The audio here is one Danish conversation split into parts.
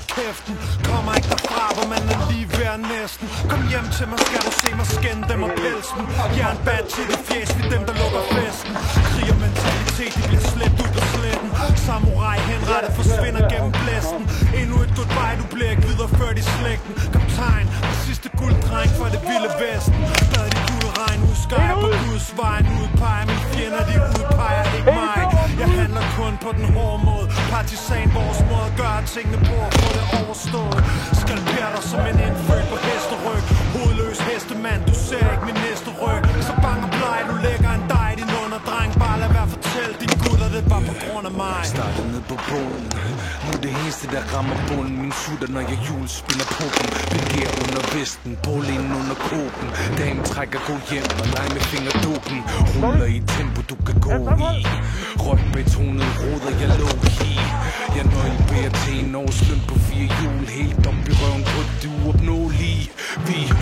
af kæften. Kommer ikke derfra, hvor man er lige ved næsten. Kom hjem til mig, skal du se mig skænde dem og pelsen. Jernbad til det fjes, vi dem der lukker festen. Krig og mentalitet, de bliver slæbt ud på sletten. Samurai henrettet forsvinder gennem blæsten. Endnu et goodbye, du bliver ikke videreført i slægten. Kaptajn, den sidste gulddreng fra det vilde vesten. Bad de gule regn, husker jeg på Guds vejen. Udpeger mine fjender, de udpeger ikke mig. Jeg handler kun på den hårde måde. Partisan, vores måde at gøre tingene på og få det overstået. Skalperer dig som en indfødt på hesteryg. Hovedløs hestemand, du ser ikke min næste ryg. Så bang og bleg, du lægger en dej, din underdreng. Bare lad være fortælle dine gutter, det er bare på grund af mig. Starter ned på bunden. Nu er det eneste der rammer bunden. Min sutter når jeg julespiller på dem. Begerer under vesten, bålinen under kåben. Dagen trækker, gå hjem og lege med fingerdukken. Ruller i tempo du kan gå i. Røg betonet roder jeg lå i. Jeg nøgle bærer til en årsløn på 4 hjul. Helt op i røven på du opnåelige. Vi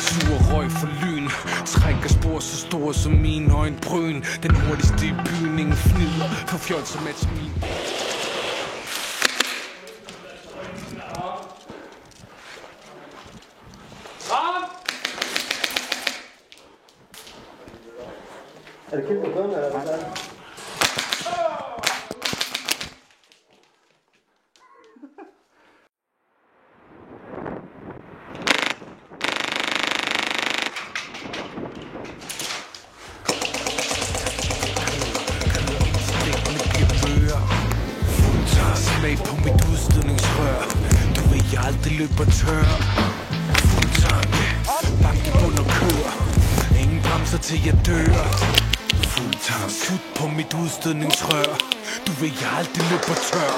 sur røg for lyn. Trækker spor så store som min øjenbryn. Den hurtigste i byen, ingen fnider. For fjolser med et smil. Er det kæmpe kun, eller hvad er det? Smag på mit udstødningsrør. Du ved jeg aldrig løber tør. Fuld tanke, bank i bund og kør. Ingen bremser til jeg dør. Fuld tanke, sut på mit udstødningsrør. Du ved jeg aldrig løber tør.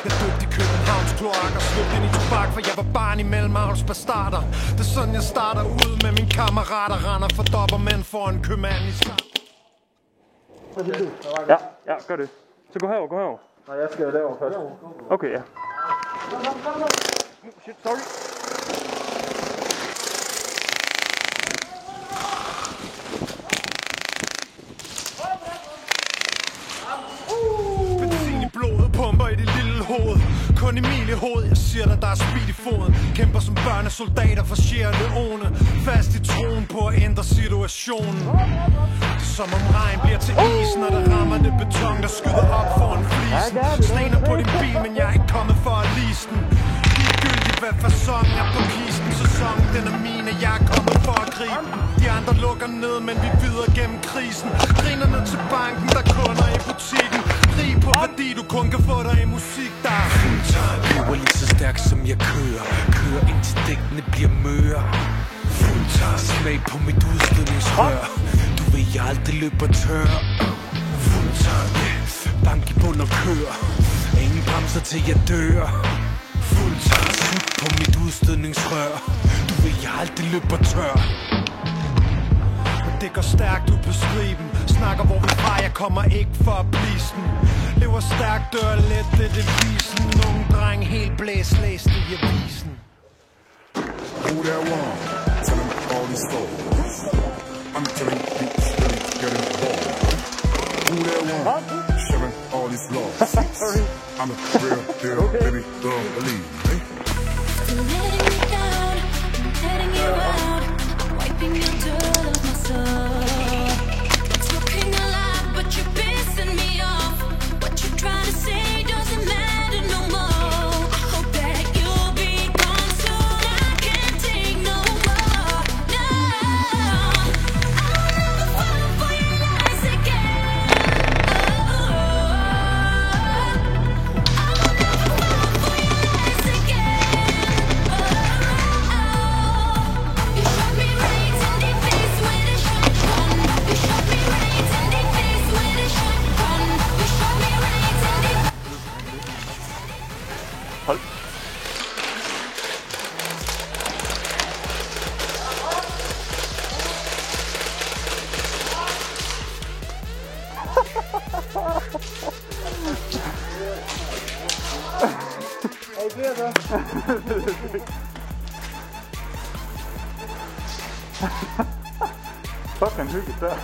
Jeg døbte i Københavns kloakker, svøbte ind i tobak, for jeg var barn imellem avlsbastarder. Det er sådan jeg starter ud med mine kammerater. Render for dobbermænd for en købmand i skab. Ja, gør det. Så gå herover, gå herover. Nej, jeg skal derover først. Okay, ja. Shit, sorry. Benzin i blodet, pumper i det lille hoved. Kun Emil i hovedet, jeg siger dig, der er speed i foden. Kæmper som børnesoldater for Sierra Leone. Fast i troen på at ændre situationen. Det er som om regn bliver til is, når der rammer det beton, der skyder op foran flisen. Stener på din bil, men jeg er ikke kommet for at lease den. Ligegyldigt hvad fasong er på kisten. Sæsonen den er min, og jeg er kommet for at gribe den. De andre lukker ned, men vi videre gennem krisen. Griner ned til banken, der kunder i butikken. Rig på værdi, du kun kan få dig i musik, der er Lever lige så stærk som jeg kører. Kører indtil dækkene bliver møre. Fuld smag på mit udstødningsrør. Du ved jeg aldrig løber tør. Fuld tanke, bank i bund og kør. Ingen bremser til jeg dør. Fuld sut på mit udstødningsrør. Du ved jeg aldrig løber tør. Det går stærkt ud på striben. Snakker hvor vi fra, jeg kommer ikke for at blive den. Lever stærkt, dør let, det er devisen. Nogle dreng helt blæst, læste i avisen. Who that one? Telling all these stories. I'm telling you straight, getting bored. Who that one? Sharing all these laws. I'm a real deal, baby, don't believe me. Still letting me down, I'm letting you out, wiping your dirt off my soul. It's looking alive, but you're pissing me off. What you try to say doesn't matter no more. I hope that you'll be gone soon. I can't take no more. No, I'll never fall for your lies again. I'll never fall for your lies again. You shot me right in the face with a shotgun. You shot me right in the face with a shotgun. You shot me right in the Hold. Fuck, han hyggeligt der.